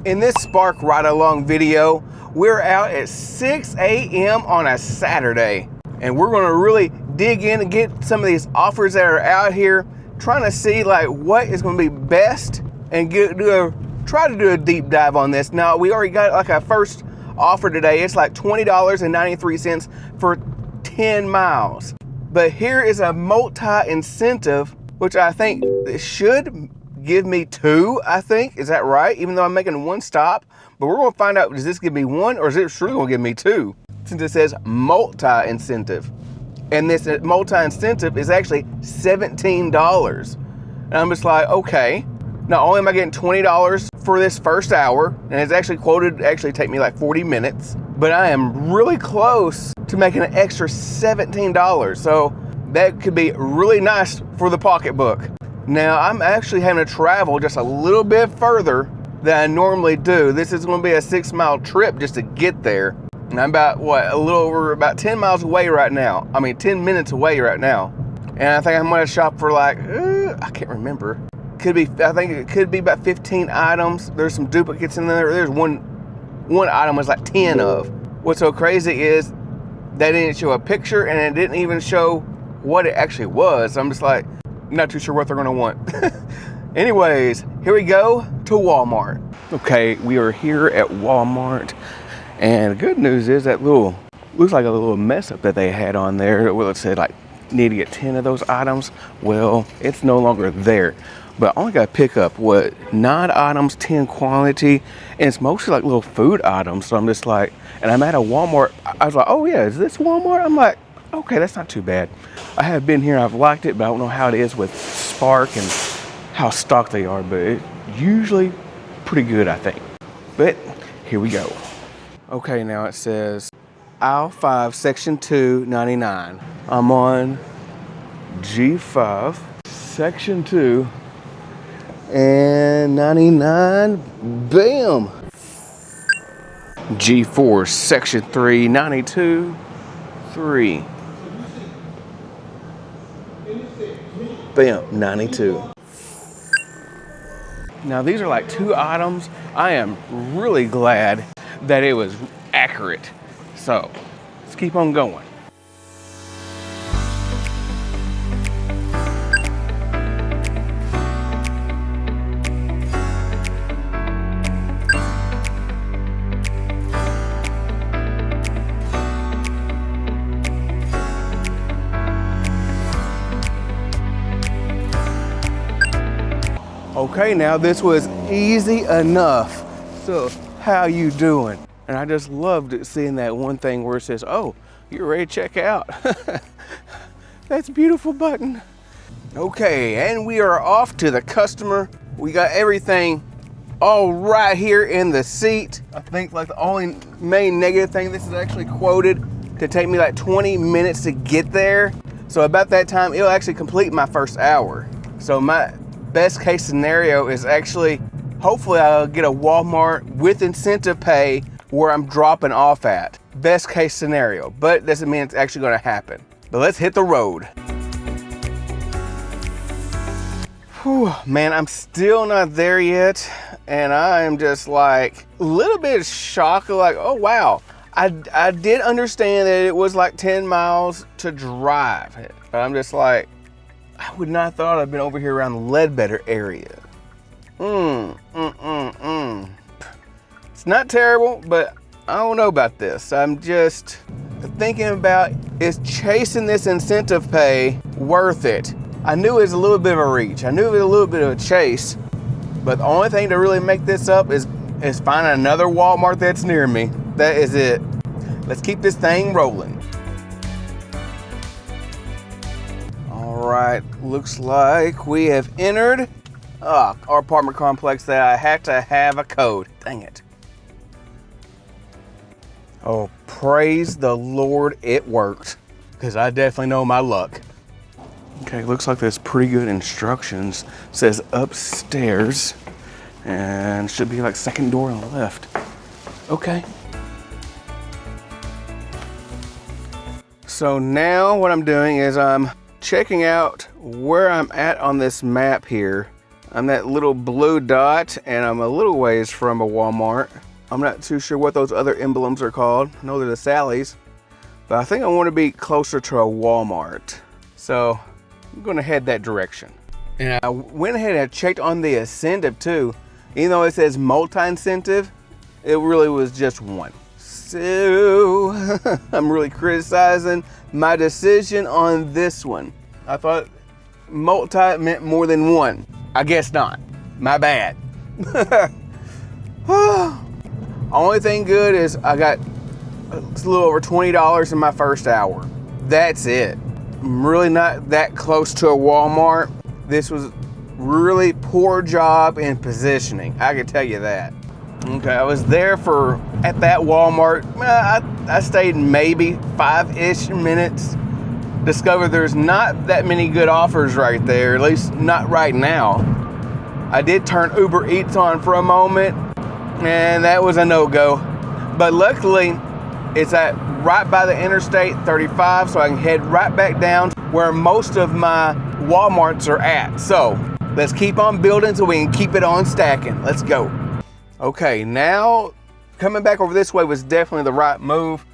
In this Spark Ride Along video, we're out at 6 a.m. on a Saturday, and we're gonna really dig in and get some of these offers that are out here, trying to see like what is gonna be best and try to do a deep dive on this. Now, we already got like our first offer today. It's like $20.93 for 10 miles. But here is a multi-incentive, which I think should give me 2, I think. Is that right? Even though I'm making 1 stop. But we're gonna find out, does this give me 1 or is it truly gonna give me 2? Since it says multi-incentive. And this multi-incentive is actually $17. And I'm just like, okay. Not only am I getting $20 for this first hour, and it's actually quoted to take me like 40 minutes, but I am really close to making an extra $17. So that could be really nice for the pocketbook. Now, I'm actually having to travel just a little bit further than I normally do. This is going to be a 6-mile trip just to get there. And I'm about, a little over about 10 miles away right now. 10 minutes away right now. And I think I'm going to shop for like, I can't remember. I think it could be about 15 items. There's some duplicates in there. There's one item was like 10 of. What's so crazy is they didn't show a picture and it didn't even show what it actually was. I'm just like, not too sure what they're gonna want. Anyways, here we go to Walmart. Okay, we are here at Walmart, and the good news is that looks like a little mess up that they had on there. Well, it said like need to get 10 of those items. Well, it's no longer there. But I only gotta pick up 9 items, 10 quantity, and it's mostly like little food items. So I'm just like, and I'm at a Walmart. I was like, oh yeah, is this Walmart? I'm like, okay, that's not too bad. I have been here, I've liked it, but I don't know how it is with Spark and how stocked they are, but it's usually pretty good, I think. But here we go. Okay, now it says aisle 5, section 2, 99. I'm on G5, section 2, and 99, bam. G4, section 3, 92, 3. Bam, 92. Now these are like 2 items. I am really glad that it was accurate. So let's keep on going. Okay, now this was easy enough. So, how you doing? And I just loved seeing that one thing where it says, oh, you're ready to check out. That's a beautiful button. Okay, and we are off to the customer. We got everything all right here in the seat. I think like the only main negative thing, this is actually quoted to take me like 20 minutes to get there. So about that time, it'll actually complete my first hour. So my best case scenario is actually, hopefully I'll get a Walmart with incentive pay where I'm dropping off at. Best case scenario, but doesn't mean it's actually gonna happen. But let's hit the road. Whew, man, I'm still not there yet. And I am just like a little bit shocked, like, oh wow. I did understand that it was like 10 miles to drive. But I'm just like, I would not have thought I'd been over here around the Ledbetter area. It's not terrible, but I don't know about this. I'm just thinking about, is chasing this incentive pay worth it? I knew it was a little bit of a reach. I knew it was a little bit of a chase, but the only thing to really make this up is finding another Walmart that's near me. That is it. Let's keep this thing rolling. All right, looks like we have entered our apartment complex that I had to have a code. Dang it. Oh, praise the Lord, it worked. Because I definitely know my luck. Okay, looks like there's pretty good instructions. It says upstairs and should be like second door on the left. Okay. So now what I'm doing is I'm checking out where I'm at on this map here. I'm that little blue dot, and I'm a little ways from a Walmart. I'm not too sure what those other emblems are called. I know they're the Sally's, but I think I want to be closer to a Walmart. So I'm gonna head that direction. And I went ahead and checked on the incentive too. Even though it says multi-incentive, it really was just one. So I'm really criticizing my decision on this one. I thought multi meant more than one. I guess not. My bad. Only thing good is I got a little over $20 in my first hour. That's it. I'm really not that close to a Walmart. This was really poor job in positioning. I can tell you that. Okay, I was there at that Walmart. I stayed maybe 5-ish minutes. Discovered there's not that many good offers right there, at least not right now. I did turn Uber Eats on for a moment, and that was a no-go. But luckily, it's right by the Interstate 35, so I can head right back down where most of my Walmarts are at. So let's keep on building so we can keep it on stacking. Let's go. Okay, now coming back over this way was definitely the right move.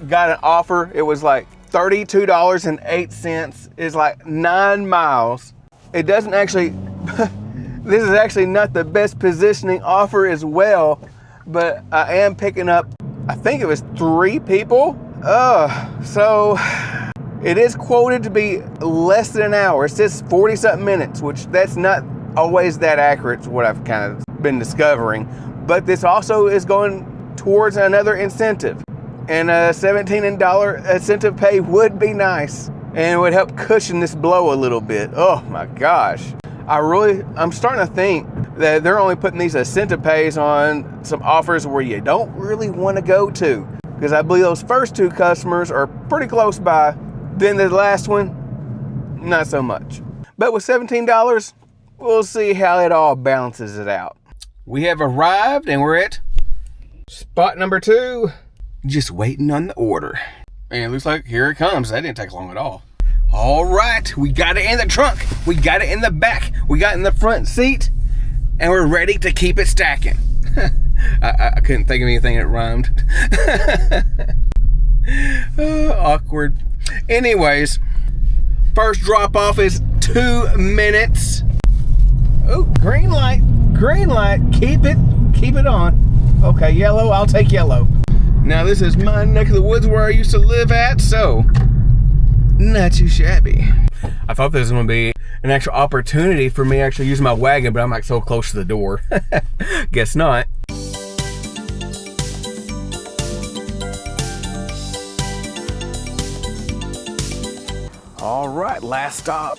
Got an offer. It was like $32.08. It's like 9 miles. It doesn't actually, this is actually not the best positioning offer as well, but I am picking up, I think it was 3 people. So it is quoted to be less than an hour. It says 40-something minutes, which that's not always that accurate to what I've kind of been discovering. But this also is going towards another incentive. And a $17 incentive pay would be nice. And it would help cushion this blow a little bit. Oh my gosh. I'm starting to think that they're only putting these incentive pays on some offers where you don't really want to go to. Because I believe those first 2 customers are pretty close by. Then the last one, not so much. But with $17, we'll see how it all balances it out. We have arrived and we're at spot number 2. Just waiting on the order. And it looks like here it comes. That didn't take long at all. All right, we got it in the trunk. We got it in the back. We got it in the front seat. And we're ready to keep it stacking. I couldn't think of anything that rhymed. Awkward. Anyways, first drop off is 2 minutes. Oh, green light, keep it on. Okay, yellow, I'll take yellow. Now this is my neck of the woods where I used to live at, so not too shabby. I thought this was gonna be an actual opportunity for me actually using my wagon, but I'm like so close to the door. Guess not. All right, last stop.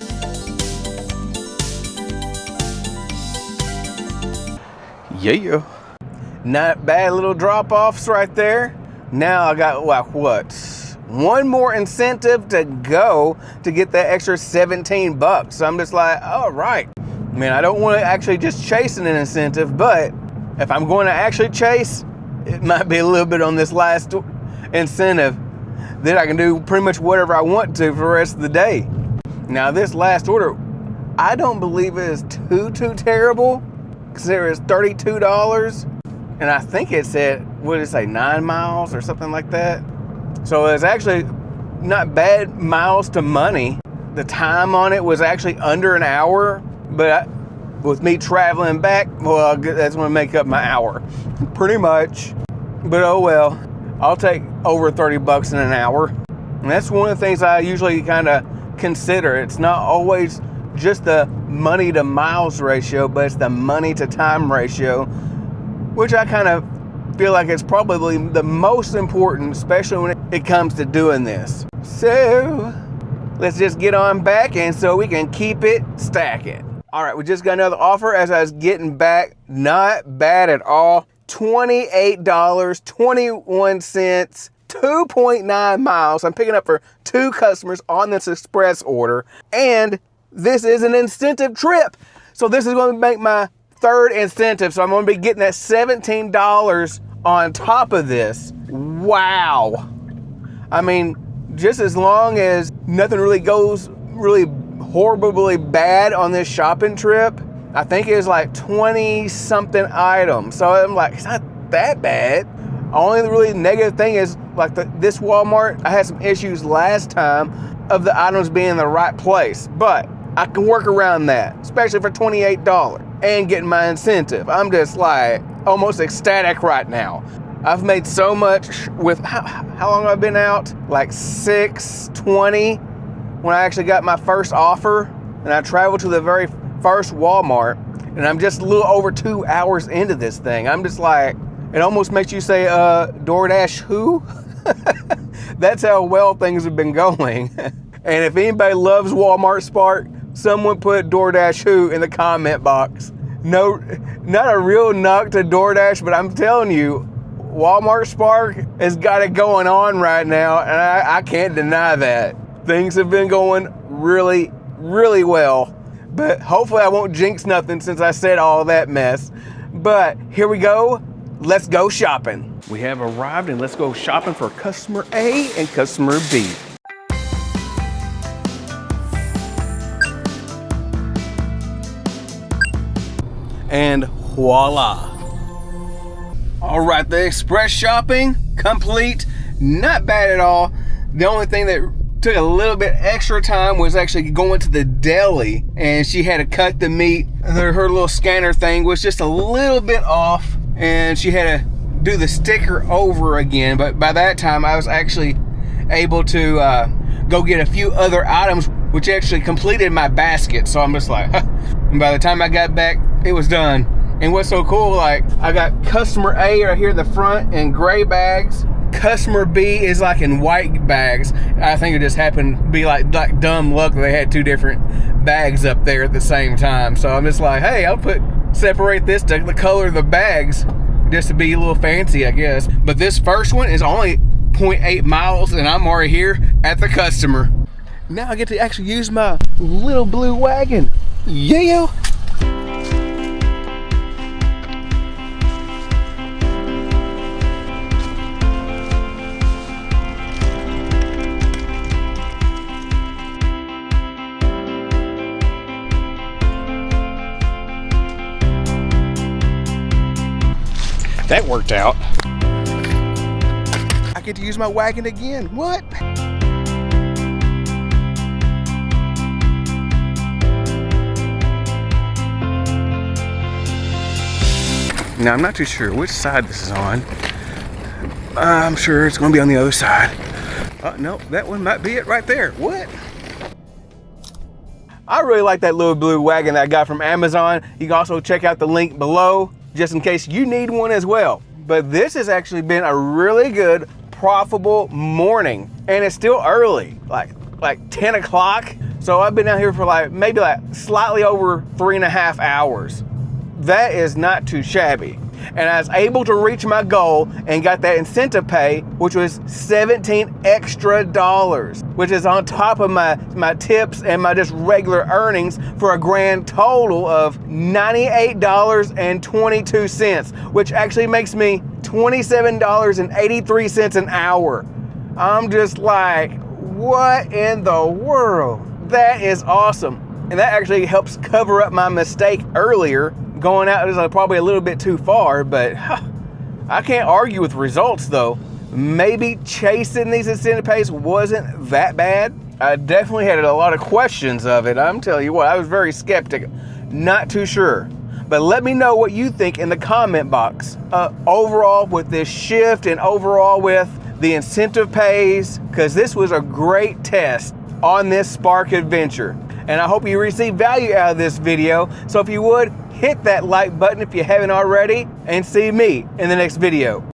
Yeah. Not bad little drop-offs right there. Now I got like what? 1 more incentive to go to get that extra $17. So I'm just like, all right. Man, I don't want to actually just chase an incentive, but if I'm going to actually chase, it might be a little bit on this last incentive. Then I can do pretty much whatever I want to for the rest of the day. Now this last order, I don't believe it is too terrible. Consider it's $32. And I think it said, what did it say, 9 miles or something like that? So it's actually not bad miles to money. The time on it was actually under an hour, but with me traveling back, well, that's gonna make up my hour, pretty much. But oh well, I'll take over $30 in an hour. And that's one of the things I usually kind of consider. It's not always just the money to miles ratio, but it's the money to time ratio, which I kind of feel like it's probably the most important, especially when it comes to doing this. So let's just get on back and so we can keep it stacking. All right, we just got another offer as I was getting back. Not bad at all. $28.21, 2.9 miles. I'm picking up for 2 customers on this express order. And this is an incentive trip. So this is going to make my 3rd incentive. So I'm going to be getting that $17 on top of this. Wow. I mean, just as long as nothing really goes really horribly bad on this shopping trip, I think it was like 20 something items. So I'm like, it's not that bad. Only really negative thing is like this Walmart, I had some issues last time of the items being in the right place, but I can work around that, especially for $28 and getting my incentive. I'm just like almost ecstatic right now. I've made so much with how long I've been out? Like 6:20 when I actually got my first offer, and I traveled to the very first Walmart, and I'm just a little over 2 hours into this thing. I'm just like, it almost makes you say, DoorDash who? That's how well things have been going. And if anybody loves Walmart Spark, someone put DoorDash who in the comment box. No, not a real knock to DoorDash, but I'm telling you, Walmart Spark has got it going on right now, and I can't deny that. Things have been going really, really well. But hopefully I won't jinx nothing since I said all that mess. But here we go. Let's go shopping. We have arrived, and let's go shopping for customer A and customer B. And voila. All right, the express shopping complete. Not bad at all. The only thing that took a little bit extra time was actually going to the deli, and she had to cut the meat. Her little scanner thing was just a little bit off, and she had to do the sticker over again. But by that time, I was actually able to go get a few other items, which actually completed my basket. So I'm just like, huh. And by the time I got back, it was done. And what's so cool, like, I got customer A right here in the front in gray bags. Customer B is like in white bags. I think it just happened to be like dumb luck that they had two different bags up there at the same time. So I'm just like, hey, I'll separate this to the color of the bags just to be a little fancy, I guess. But this first one is only 0.8 miles, and I'm already here at the customer. Now I get to actually use my little blue wagon. Yeah. That worked out. I get to use my wagon again. What? Now, I'm not too sure which side this is on. I'm sure it's going to be on the other side. No, that one might be it right there. What? I really like that little blue wagon that I got from Amazon. You can also check out the link below, just in case you need one as well. But this has actually been a really good, profitable morning. And it's still early, like 10 o'clock. So I've been out here for maybe slightly over 3.5 hours. That is not too shabby. And I was able to reach my goal and got that incentive pay, which was $17 extra, which is on top of my tips and my just regular earnings for a grand total of $98.22, which actually makes me $27.83 an hour. I'm just like, what in the world? That is awesome. And that actually helps cover up my mistake earlier. Going out is probably a little bit too far, but I can't argue with results though. Maybe chasing these incentive pays wasn't that bad. I definitely had a lot of questions of it. I'm telling you what, I was very skeptical, not too sure. But let me know what you think in the comment box. Overall with this shift and overall with the incentive pays, because this was a great test on this Spark adventure. And I hope you received value out of this video. So if you would, hit that like button if you haven't already, and see me in the next video.